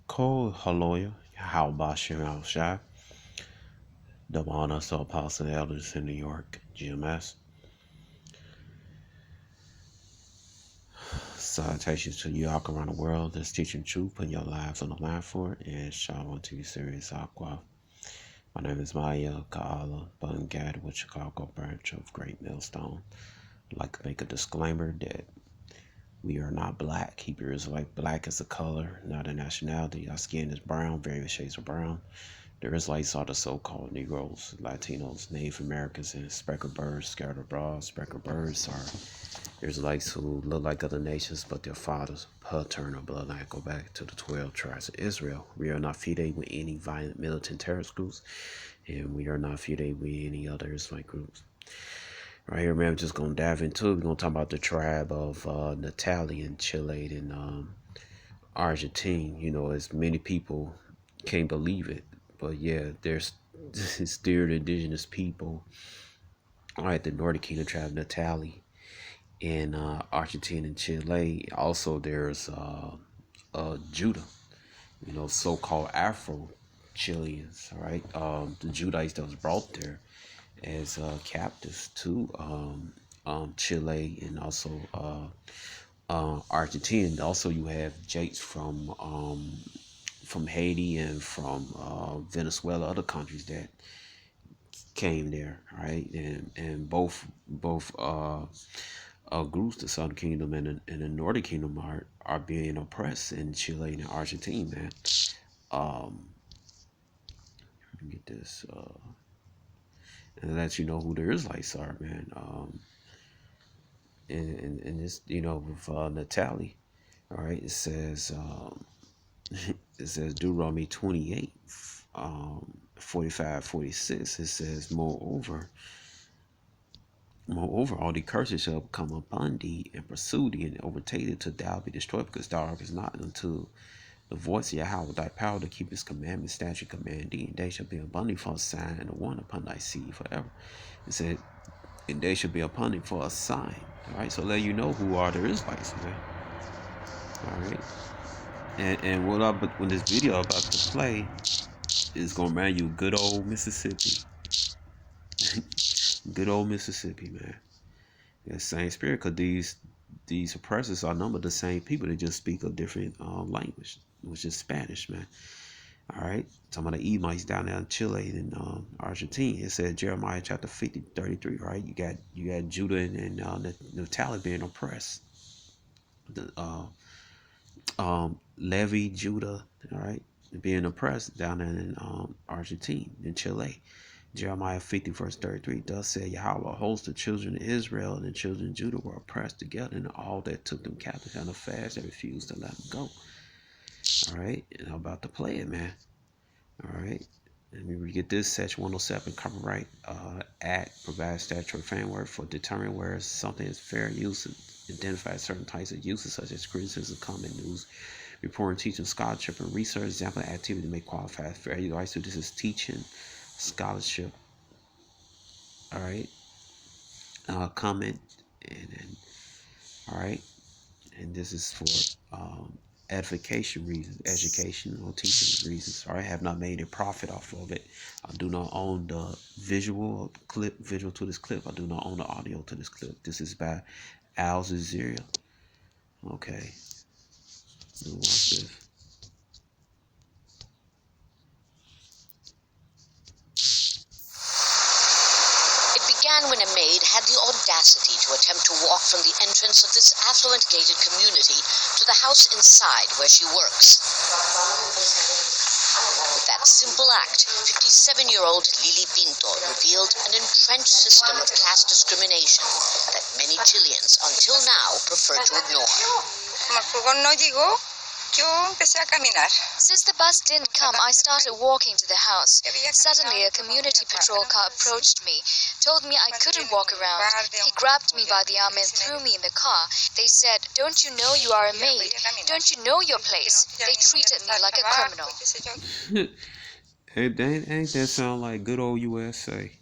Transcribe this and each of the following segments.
Cole Haloya, how Bashir Al Shai, the honors to Apostle Elders in New York, GMS. Salutations to you all around the world that's teaching truth, putting your lives on the line for it, and Shalom to you, Serious Aqua. My name is Maya Kaala Bungad with Chicago branch of Great Millstone. I'd like to make a disclaimer that we are not black. Hebrew Israelite black is a color, not a nationality. Our skin is brown, various shades of brown. The Israelites are the so-called Negroes, Latinos, Native Americans, and speckled birds scattered abroad. Speckled birds are Israelites who look like other nations, but their fathers' paternal bloodline go back to the 12 tribes of Israel. We are not affiliated with any violent militant terrorist groups, and we are not affiliated with any other Israelite groups. Right here, man, I'm just going to dive into it. We're going to talk about the tribe of Naphtali in Chile and Argentina. You know, as many people can't believe it. But yeah, there's still the indigenous people. All right, the Nordic Kingdom tribe, Naphtali, in Argentina and Chile. Also, there's Judah, you know, so-called Afro-Chileans, all right? The Judites that was brought there as captives to Chile and also Argentina. Also, you have Jates from Haiti and from Venezuela, other countries that came there, right? And both groups, the Southern Kingdom and the Northern Kingdom, are being oppressed in Chile and Argentina, man. Let me get this, and let you know who the Israelites are, man. And this, you know, with Naphtali, all right, it says it says Deuteronomy 28, 45, 46. It says, moreover, all the curses shall come upon thee and pursue thee and overtake thee till thou be destroyed, because thou hearkenest not unto the voice of Yahweh thy power to keep his commandments, statute, command thee, and they shall be upon thee for a sign and a wonder upon thy seed forever. It said, and they shall be upon thee for a sign. All right, so let you know who are the Israelites, man. All right, and when this video I'm about to play is gonna remind you of good old Mississippi, good old Mississippi, man. That same spirit, because these oppressors are numbered the same people. They just speak a different language, which is Spanish, man. All right, talking about the Edomites down there in Chile and Argentina. It said Jeremiah chapter 50, 33. Right, you got Judah and Naphtali being oppressed. The Levi, Judah, all right, being oppressed down there in Argentina, in Chile. Jeremiah 50, verse 33, thus said Yahweh, host the children of Israel and the children of Judah were oppressed together, and all that took them captive on a fast, they refused to let them go. All right, and I'm about to play it, man. All right, let me get this. Section 107 Copyright Act provides statutory framework for determining where something is fair use and identify certain types of uses such as criticism, comment, news, reporting, teaching, scholarship, and research. Example of activity may qualify as fair use. So this is teaching, scholarship, all right, comment, and all right, and this is for edification reasons, education or teaching reasons. All right, I have not made a profit off of it. I do not own the visual to this clip. I do not own the audio to this clip. This is by Al Jazeera. Okay, watch this. When a maid had the audacity to attempt to walk from the entrance of this affluent gated community to the house inside where she works. With that simple act, 57-year-old Lili Pinto revealed an entrenched system of class discrimination that many Chileans until now prefer to ignore. Since the bus didn't come, I started walking to the house. Suddenly, a community patrol car approached me, told me I couldn't walk around. He grabbed me by the arm and threw me in the car. They said, "Don't you know you are a maid? Don't you know your place?" They treated me like a criminal. Ain't that sound like good old USA?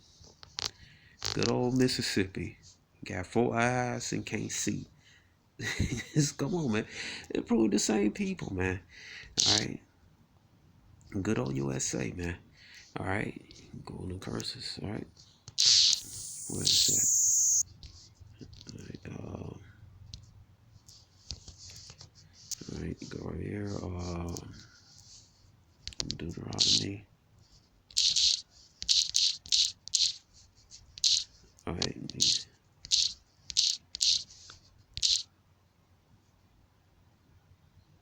Good old Mississippi. Got 4 eyes and can't see. Come on, man. They prove the same people, man. All right. Good old USA, man. All right, golden curses. All right, where is that? All right, go right here. Deuteronomy. All right,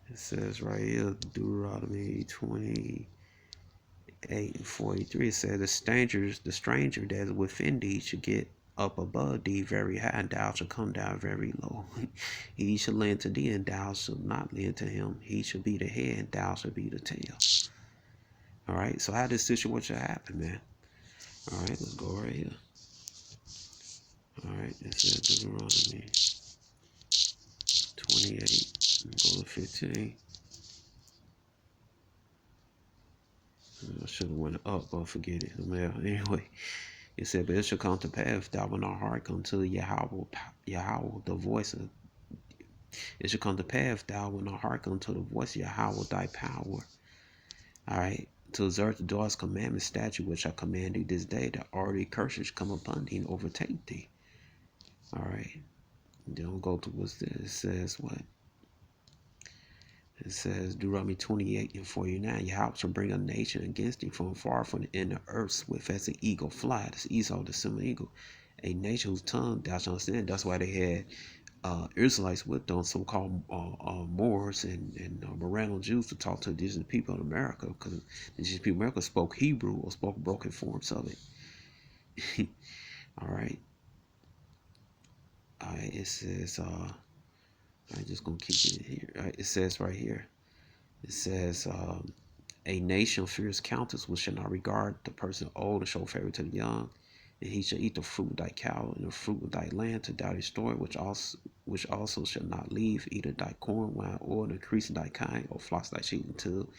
it says right here, Deuteronomy 28:43. It says the stranger that is within thee should get up above thee very high, and thou shalt come down very low. He shall lend to thee, and thou shalt not lend to him. He shall be the head, and thou shalt be the tail. All right, so how this situation happen, man? All right, let's go right here. All right, it says Deuteronomy 28, go to 15. I should have went up, but forget it. Anyway, it said, but it shall come to pass, thou wilt not hearken unto Yahweh, the voice of. It shall come to pass, thou wilt not hearken unto the voice of Yahweh, thy power. All right, to observe the Lord's commandment, statute, which I command thee this day, that all the curses come upon thee and overtake thee. All right, then we'll go to what's this. It says what? It says Deuteronomy 28:49. Yahweh shall bring a nation against thee from far from the end of earth, swift as an eagle fly. That's Esau, the similar eagle. A nation whose tongue thou shalt understand. That's why they had Israelites with them, so-called Moors and Morano Jews, to talk to the indigenous people in America, because the indigenous people in America spoke Hebrew or spoke broken forms of it. All right. All right. It says, I'm just gonna keep it here. All right, it says right here. It says, a nation fears countess which shall not regard the person old and show favor to the young, and he shall eat the fruit of thy cow and the fruit of thy land to thou destroy, which also shall not leave either thy corn, wine, oil, and increase in thy kind, or flocks thy sheep until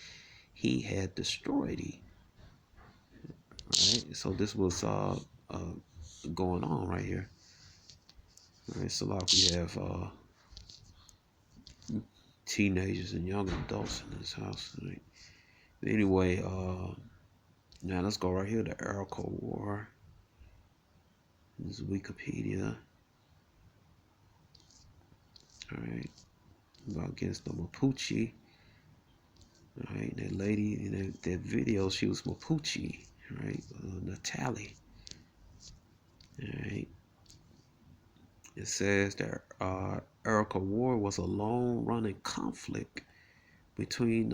he had destroyed thee. All right, so this was going on right here. All right, so like we have teenagers and young adults in this house. Right? Anyway, now let's go right here. The Arako War. This is Wikipedia. All right, about against the Mapuche. All right, that lady in that video, she was Mapuche. All right, Naphtali. All right. It says that Arako War was a long-running conflict between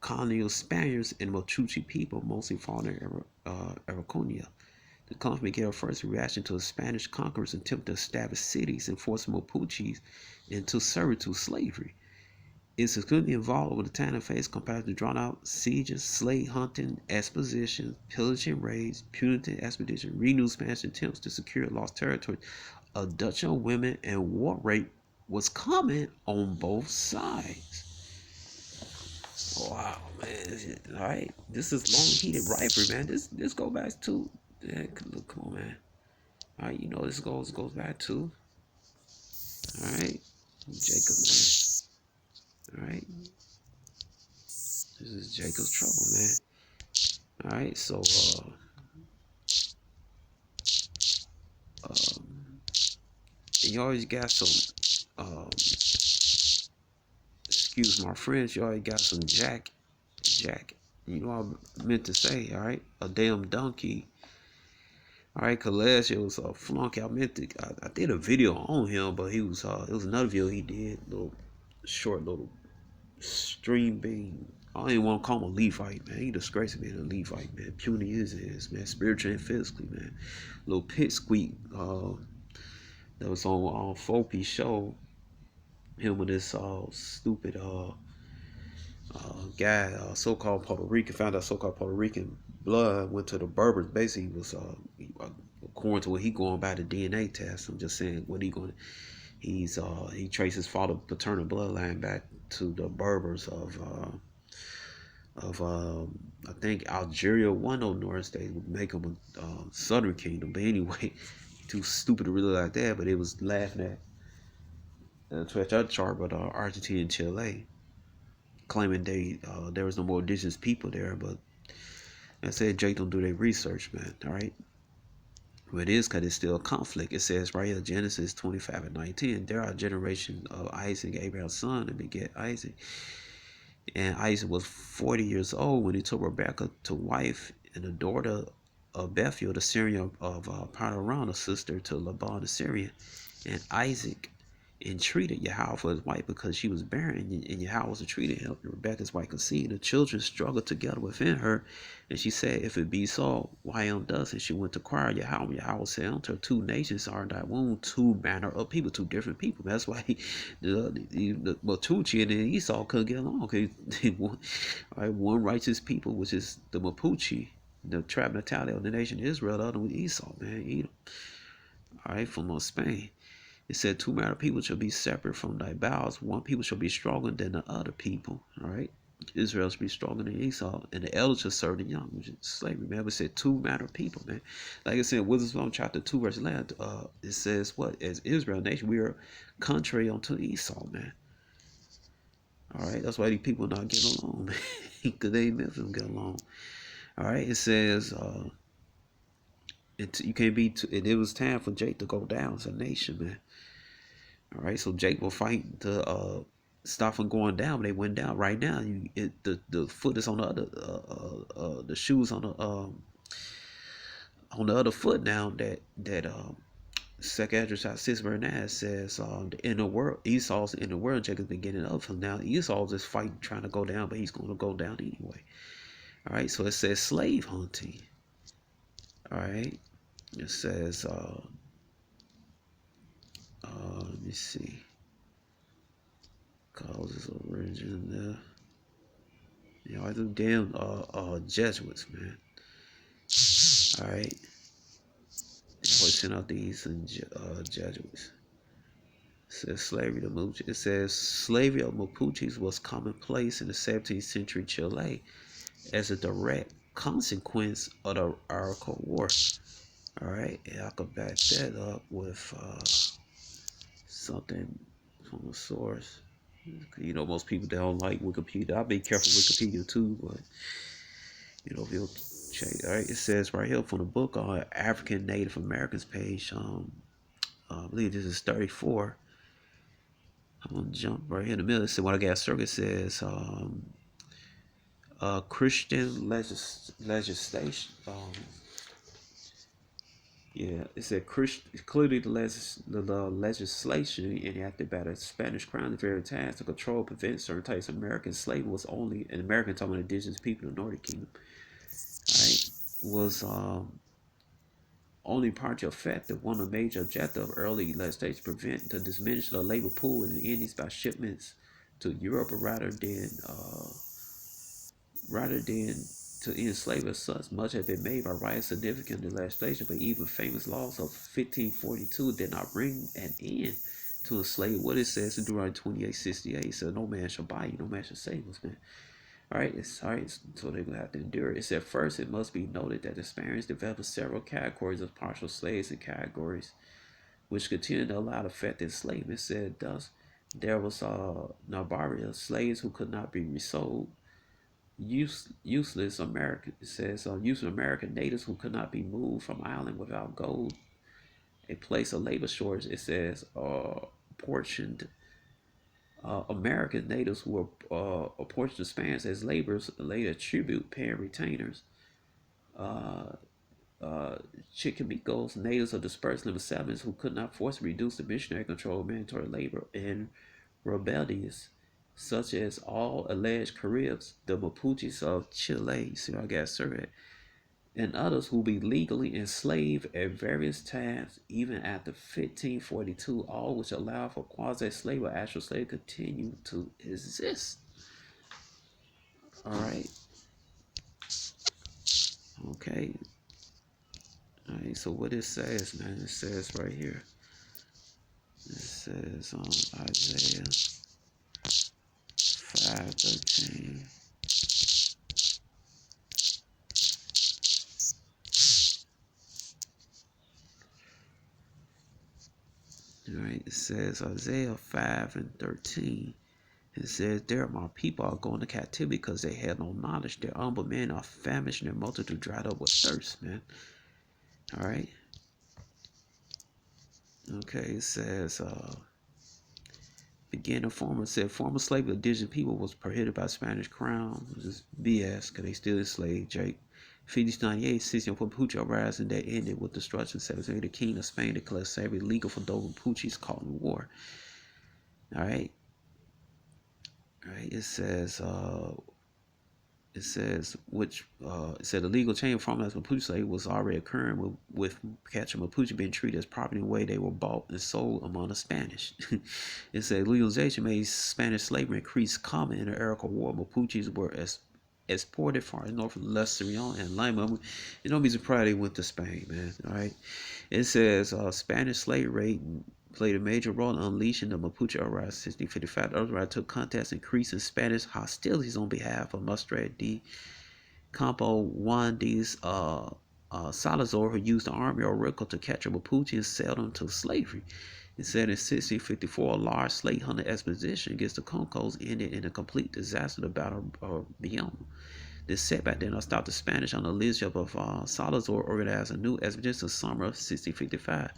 colonial Spaniards and Mapuche people, mostly found in Araconia. The conflict gave a first reaction to the Spanish conquerors' attempt to establish cities and force Mapuches into servitude slavery. It subsequently evolved over the time and faced compared to drawn-out sieges, slave hunting, expeditions, pillaging raids, punitive expeditions, renewed Spanish attempts to secure lost territory, abduction of women, and war rape was common on both sides. Wow, man! All right, this is long heated rivalry, man. This goes back to, yeah, look, come on, man. All right, you know this goes back to, all right, Jacob, man. All right, this is Jacob's trouble, man. All right, so you always got some excuse my French, you already got some jack. You know what I meant to say, all right? A damn donkey. All right, cause last year was a flunky. I did a video on him, but he was it was another video he did, little short little stream being. I don't even want to call him a Levite, man. He disgraced me in a Levite, man. Puny is, man. Spiritually and physically, man. Little pit squeak that was on Fopi's show. Him with this stupid guy, so-called Puerto Rican, found out so-called Puerto Rican blood, went to the Berbers. Basically, he was according to what he going by the DNA test. I'm just saying what he going. He traced his father paternal bloodline back to the Berbers of I think Algeria, one of North States would make them a Southern Kingdom. But anyway, too stupid to really like that. But it was laughing at the chart, but Argentina and Chile. claiming there was no more indigenous people there, but I said Jake don't do their research, man. All right. Well, it is because it's still a conflict. It says right here, Genesis 25:19. There are a generation of Isaac, Abraham's son, and beget Isaac. And Isaac was 40 years old when he took Rebekah to wife, and the daughter of Bethuel, the Syrian of Padan, a sister to Laban the Syrian. And Isaac entreated Yahweh for his wife because she was barren, and Yahweh was entreated him. And Rebekah's wife conceived. The children struggled together within her, and she said, "If it be so, why am thus?" And she went to cry Yahweh. Yahweh said unto her, "Two nations are in thy womb, two manner of people, two different people." That's why the Mapuche and Esau couldn't get along. One righteous people, which is the Mapuche, the tribe Naphtali of the nation of Israel. The other was Esau, man, Edom. All right, from Spain. It said, two manner of people shall be separate from thy bowels. One people shall be stronger than the other people. All right. Israel shall be stronger than Esau. And the elders shall serve the young, which is slavery. Man, it said two manner of people, man. Like I said, Wisdom chapter 2, verse 11, it says what? As Israel nation, we are contrary unto Esau, man. All right. That's why these people not getting along, man. Because they ain't meant for them to get along. All right. It says, you can't be, it was time for Jake to go down as a nation, man. All right, so Jake will fight to stop from going down. But they went down right now. The foot is on the other the shoes on the other foot now. That second address out 6 says the inner world, Esau's in the world. Jacob's been getting up from now. Esau's just fighting trying to go down, but he's going to go down anyway. All right, so it says slave hunting. All right, it says let me see, causes of origin there. You know, I them damn Jesuits, man. All right, always sent out these Jesuits. It says slavery to Mapuche. It says slavery of Mapuches was commonplace in the 17th century Chile as a direct consequence of the Arauco War. All right, and I could back that up with something from a source. You know, most people don't like Wikipedia. I'll be careful with Wikipedia too, but you know, if you'll check. All right, it says right here from the book on African Native Americans page. I believe this is 34. I'm gonna jump right here in the middle. It says what I got circuit says Christian legislation. Yeah, it said clearly the legislation enacted by the Spanish crown at various times to control, prevent certain types of American slavery was only an American talking about indigenous people in the Nordic Kingdom. Right, was only partially effective. One of the major objectives of early legislation prevent the diminution of the labor pool in the Indies by shipments to Europe, rather than to enslave as such. Much has been made by writing significant legislation, but even famous laws of 1542 did not bring an end to enslavement. What it says in Deuteronomy 28:68, it said, "No man shall buy you, no man shall save us, man." All right, so they're gonna have to endure it. It said first, it must be noted that the Spaniards developed several categories of partial slaves and categories which continued to allow effective enslavement. It said thus, there was Narbaria, slaves who could not be resold, useless American. It says useless American natives who could not be moved from island without gold, a place of labor shortage. It says portioned American natives who were apportioned to Spaniards as laborers, later tribute paying retainers. Uh, Chicamicos, natives of dispersed little settlements who could not forcibly reduce the missionary control of mandatory labor, and rebellious, such as all alleged Caribs, the Mapuches of Chile, see I got surveyed, and others who be legally enslaved at various times, even after 1542, all which allow for quasi-slave or actual slave continue to exist. All right. Okay. All right. So what it says, man, it says right here. It says on Isaiah 5:13. All right. It says Isaiah 5:13. It says, there my people are going to captivity because they had no knowledge. Their humble men are famished and their multitude dried up with thirst, man. All right. Okay, it says, former slavery of indigenous people was prohibited by Spanish crown. This is BS because they still enslaved Jake. 1598, 16 Mapuche uprising that ended with destruction. 17, the king of Spain declared slavery legal for those Mapuches caught in war. All right. All right. It says the legal chain from as Mapuche slave was already occurring with catching Mapuche being treated as property in the way they were bought and sold among the Spanish. It said legalization made Spanish slavery increase common in the Arauco War. Mapuches were exported far as north of La Sirion and Lima. You don't be surprised they went to Spain, man. All right. It says Spanish slave rate played a major role in unleashing the Mapuche uprising. 1655, the uprising took contest increasing Spanish hostilities on behalf of Mustard D. Campo Juan de Salazar, who used the army of Rico to capture Mapuche and sell them to slavery. It said in 1654, a large slave hunter expedition against the Concos ended in a complete disaster, the Battle of Bioma. This setback did not stop the Spanish under the leadership of Salazar organized a new expedition in the summer of 1655.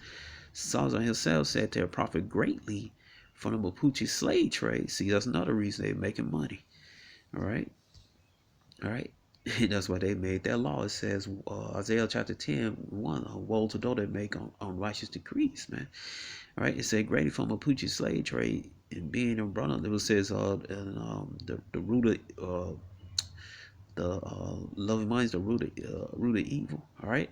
Salazar himself said they profit greatly from the Mapuche slave trade. See, that's another reason they're making money. All right. All right. And that's why they made that law. It says, Isaiah chapter 10:1, woe to those that make unrighteous decrees, man. All right. It said, greatly from Mapuche slave trade and being a brother. It says, the root of loving minds, the root of evil. All right.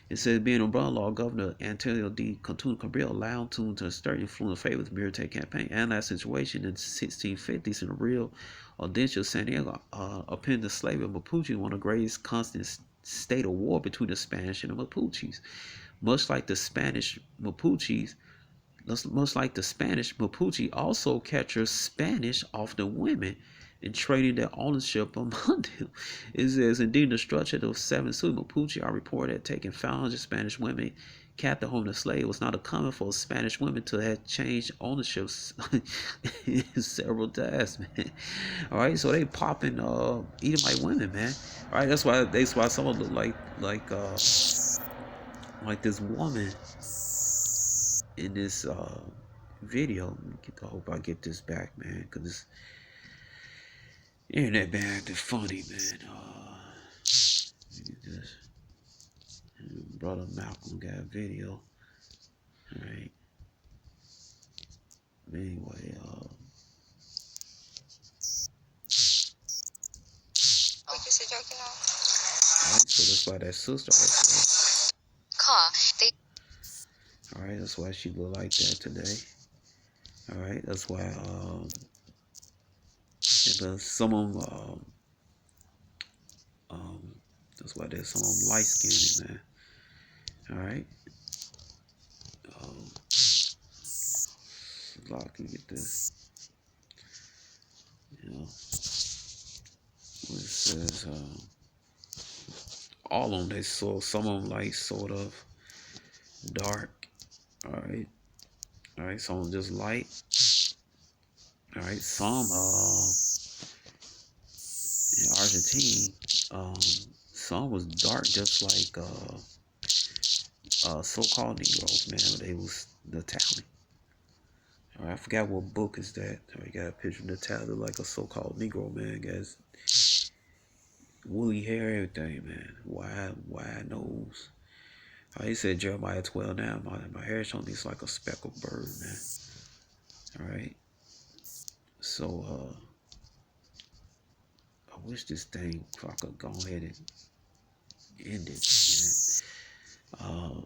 It says, being a brother-in-law, Governor Antonio D. Cantuna Cabrillo allowed to stir influence favor with the Mirate campaign. And that situation in the 1650s in the real audiential San Diego, opinion the slavery of Mapuche, one of the greatest constant state of war between the Spanish and the Mapuches. Much like the Spanish, Mapuche also captures Spanish off the women and trading their ownership among them. It says, indeed, the structure of 7 Sioux Mapuche are reported at taking 500 Spanish women captive home to slave. It was not uncommon for Spanish women to have changed ownerships several times, man. All right, so they popping Edomite women, man. All right, that's why some of them look like this woman in this video. I hope I get this back, man, because this internet been acting funny, man. This brother Malcolm got a video. Alright. Anyway, alright, so that's why that sister right Car. They there. Alright, that's why she look like that today. Alright, that's why some of them that's why there's some of them light skinned, man. Alright. So I can get this. You know. What it says, all of them they saw, some of them like sort of dark. Alright. Alright, some of them just light. Alright, some in Argentina, some was dark just like so-called Negroes, man, but they was Naphtali. Alright, I forgot what book is that. I got a picture of Naphtali like a so-called Negro, man. Guys, woolly hair, everything, man. Wide nose. He said Jeremiah 12 now. My hair showing me it's like a speckled bird, man. Alright. So I wish this thing, if I could go ahead and end it, man.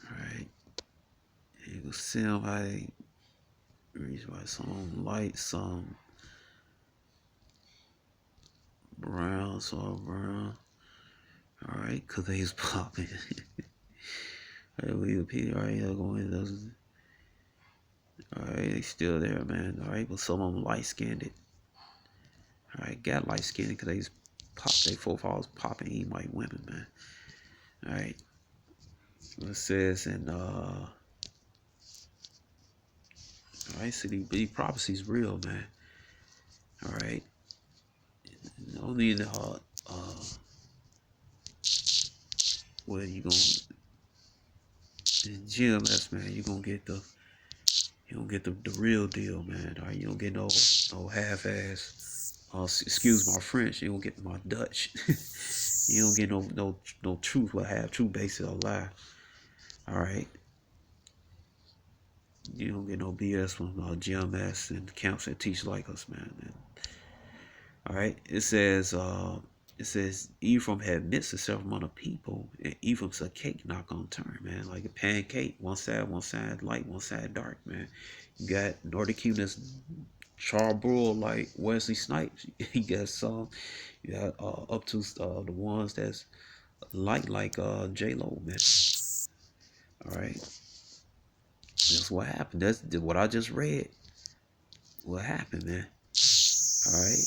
Alright. You can see them how they reach by some light, some brown, some brown. Alright, because they was popping. Alright, we repeat. Alright, going those. Alright, they still there, man. Alright, but some of them light skinned. Alright, got light skinned because they pop. They forefathers popping Edomite women, man. Alright. It says in alright, so these prophecies real, man. Alright. No need well you gonna in GMS, man, you gonna get the real deal, man. Alright, you don't get no half ass excuse my French, you don't get my Dutch. You don't get no truth or half true basis or lie. Alright. You don't get no BS from GMS and camps that teach like us, man. Alright. It says Ephraim had mixed itself among the people, and Ephraim's a cake not gonna turn, man. Like a pancake. One side light, one side dark, man. You got Northern Kingdom's charbroiled like Wesley Snipes. You got some. You got up to the ones that's light like J-Lo, man. Alright. That's what happened. That's what I just read. What happened, man. Alright.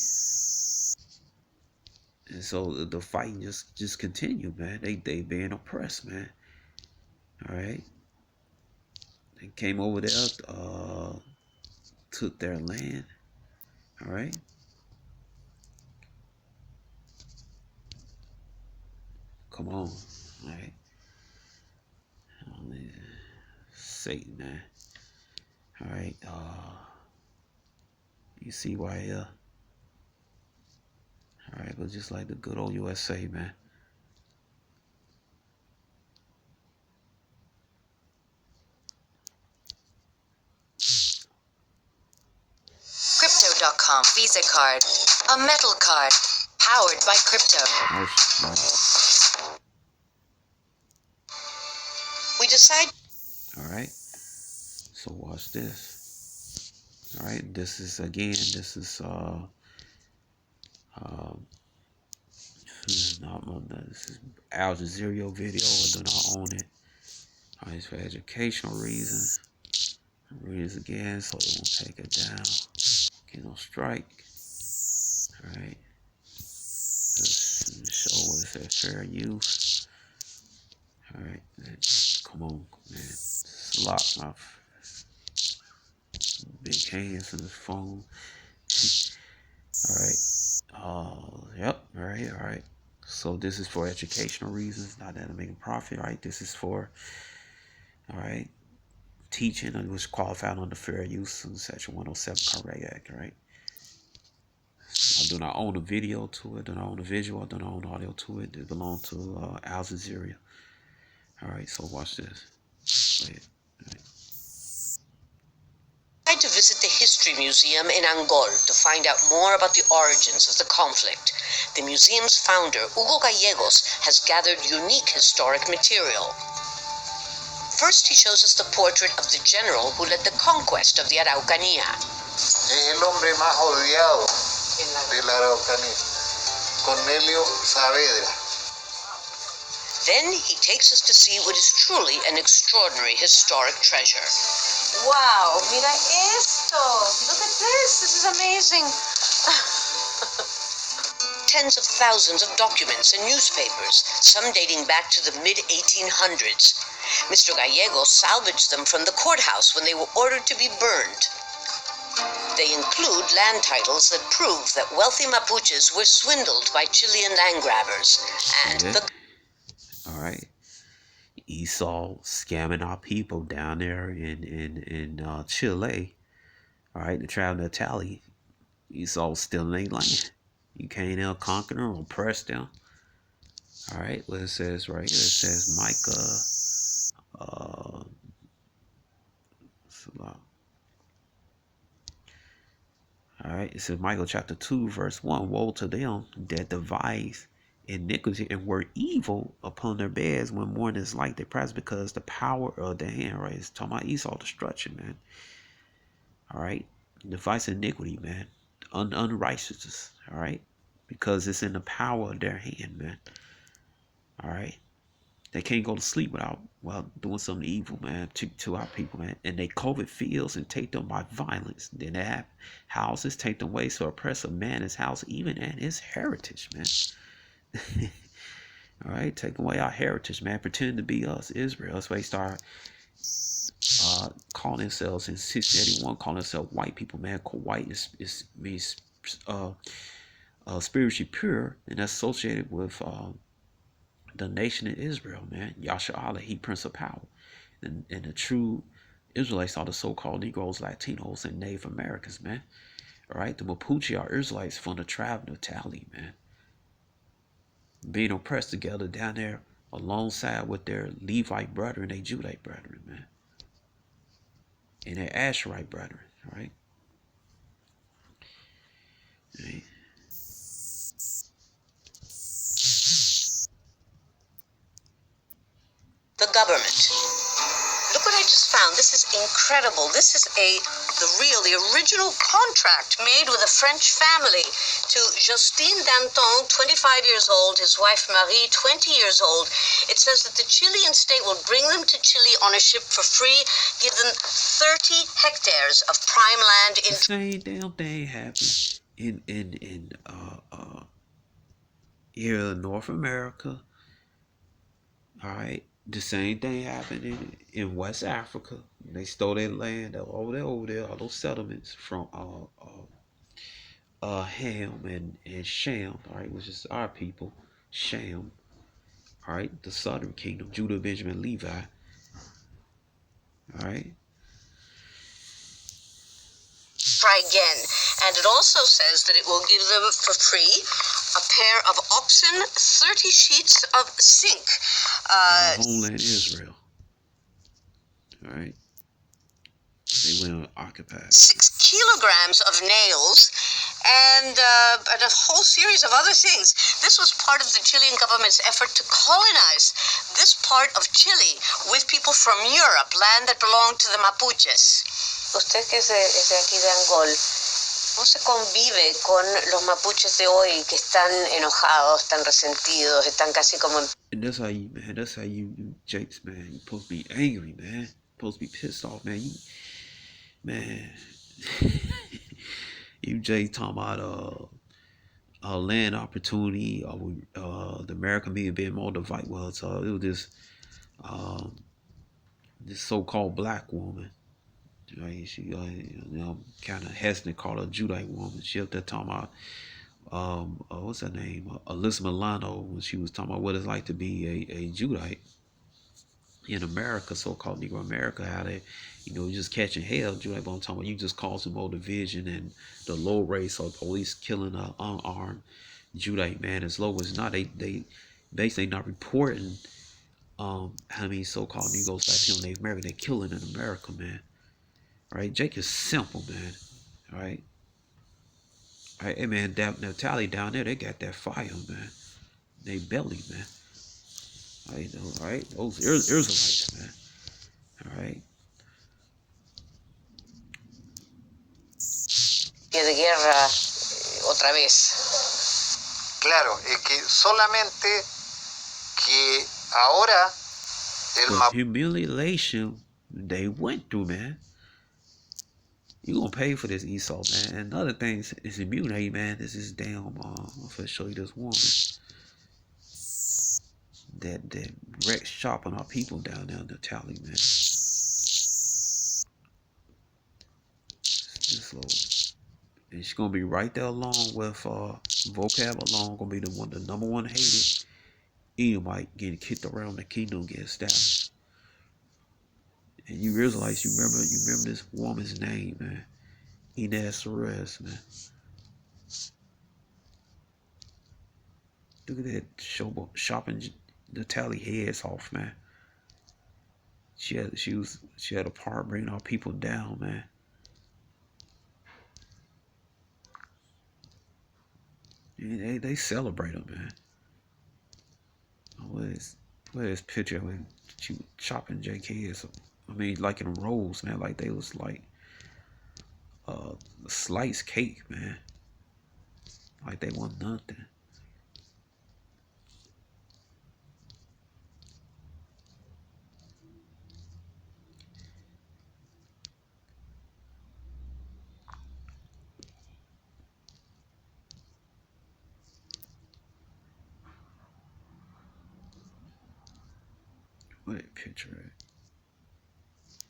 And so the fighting just continued, man. They being oppressed, man. Alright. They came over there, took their land. Alright. Come on. Alright. Satan, man. Alright. You see why here. Alright, but just like the good old USA, man. Crypto.com Visa card. A metal card. Powered by crypto. Nice. We decide. Alright. So watch this. Alright, this is this is Al Jazeera video. I do not own it. Alright, it's for educational reasons. Read this again so it won't take it down. Get no strike. Alright. Just show what it says, fair use. Alright. Come on, man. Slop my big hands in this phone. Alright. Yep. Alright. So this is for educational reasons, not that I'm making profit, right? This is for, alright, teaching, which qualified under fair use in Section 107 Copyright Act, right? I do not own a video to it, do not own a visual, I do not own audio to it. It belongs to Al Jazeera. Alright, so watch this. Play it. Alright. I tried to visit the History Museum in Angol to find out more about the origins of the conflict. The museum's founder, Hugo Gallegos, has gathered unique historic material. First, he shows us the portrait of the general who led the conquest of the Araucanía. Es el hombre más odiado de la Araucanía, Cornelio Saavedra. Then he takes us to see what is truly an extraordinary historic treasure. Wow, mira esto. Look at this. This is amazing. Tens of thousands of documents and newspapers, some dating back to the mid-1800s. Mr. Gallegos salvaged them from the courthouse when they were ordered to be burned. They include land titles that prove that wealthy Mapuches were swindled by Chilean land grabbers. And Alright. Esau scamming our people down there in Chile. Alright, the tribe of Naphtali. Esau stealing their land. You can't conquer them or oppress them. Alright, what it says right here, it says Micah alright, it says Micah chapter 2 verse 1. Woe to them that devise iniquity and were evil upon their beds when morning is light. They press because the power of the hand, right? It's talking about Esau destruction, man. Alright, devise iniquity, man. Unrighteousness, alright? Because it's in the power of their hand, man. Alright. They can't go to sleep without doing something evil, man, to our people, man. And they covet fields and take them by violence. Then they have houses, take them away, so oppress a man his house, even and his heritage, man. All right, take away our heritage, man. Pretend to be us, Israel. That's why they start calling themselves in 1681, calling themselves white people, man. White means spiritually pure, and that's associated with the nation of Israel, man. Yasha Allah, he Prince of Power. And the true Israelites are the so-called Negroes, Latinos, and Native Americans, man. All right, the Mapuche are Israelites from the tribe of Naphtali, man. Being oppressed together down there alongside with their Levite brethren, their Judite brethren, man. And their Asherite brethren, all right? Right. The government. Look what I just found. This is incredible. This is the original contract made with a French family to Justine Danton, 25 years old, his wife Marie, 20 years old. It says that the Chilean state will bring them to Chile on a ship for free, give them 30 hectares of prime land in... The same damn thing happened in here in North America. All right. The same thing happened in West Africa. They stole their land over there, all those settlements from Ham and Sham, all right, which is our people, Sham, all right, the southern kingdom, Judah, Benjamin, Levi, all right. Try again. And it also says that it will give them for free a pair of oxen, 30 sheets of zinc. Homeland Israel, all right. They went occupied. 6 kilograms of nails and a whole series of other things. This was part of the Chilean government's effort to colonize this part of Chile with people from Europe, land that belonged to the Mapuches. Usted que es de aquí de Angol, ¿cómo se convive con los mapuches de hoy que están enojados, están resentidos, están casi como... And that's how you Jakes, man. You supposed to be angry, man. Supposed to be pissed off, man. Man. You Jakes talking about land opportunity, the American media being more divided. Well, so it was this so-called black woman. Right? She kind of hesitant called her a Judite woman. She up there talking about what's her name? Alyssa Milano, when she was talking about what it's like to be a Judite in America, so-called Negro America, how they, just catching hell. Judite, but I'm talking about you just causing more division and the low race or police killing an unarmed Judite man as low as not. They basically not reporting how many so-called Negroes, Latino, Native American they killing in America, man. All right, Jake is simple, man. All right. All right, hey, man, Naphtali down there, they got that fire, man. They belly, man. All right, those Israelites, man. All right. De guerra otra vez. Claro, es que solamente que ahora the humiliation they went through, man. You gonna pay for this, Esau, man. And another thing is immunity, man. This is damn. I'm gonna show you this woman that wrecked shop on our people down there in the tally, man. This little, and she's gonna be right there along with vocab alone. Gonna be the number one hated Edomite getting kicked around the kingdom, getting established. And you realize you remember this woman's name, man. Inez Perez, man. Look at that shopping the tally heads off, man. She had a part bringing our people down, man. And they celebrate them, man. What is picture when she was chopping JKs? I mean, like in rolls, man. Like they was like sliced cake, man. Like they want nothing. Where that picture at?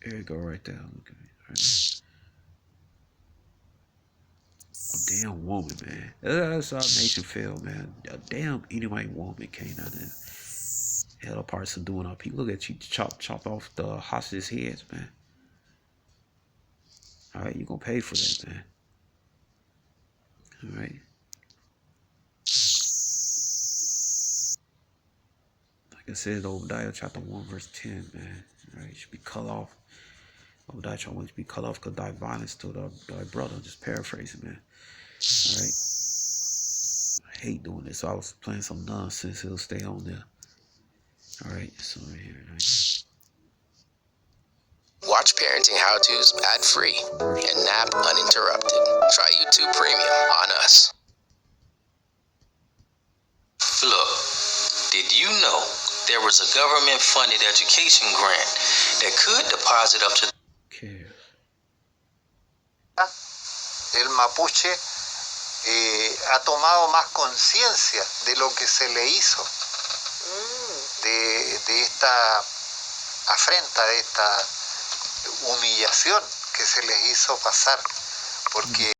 There you go, right there. Look at it. Right. A damn woman, man. That's how nation failed, man. A damn anyway woman came out there. Hell apart some doing our people. Look at you chop off the hostages' heads, man. Alright, you gonna pay for that, man. Alright. Like I said, Obadiah chapter 1 verse 10, man. Alright, should be cut off. Obadiah chapter 1 should be cut off because thy violence to thy brother. Just paraphrasing, man. Alright. I hate doing this. So I was playing some nonsense. It'll stay on there. Alright, so right here, right? Watch parenting how-tos ad-free and nap uninterrupted. Try YouTube Premium on us. Look, did you know there was a government-funded education grant that could deposit up to... Okay. El mapuche ha tomado más conciencia de lo que se le hizo, de esta afrenta, de esta humillación que se les hizo pasar, porque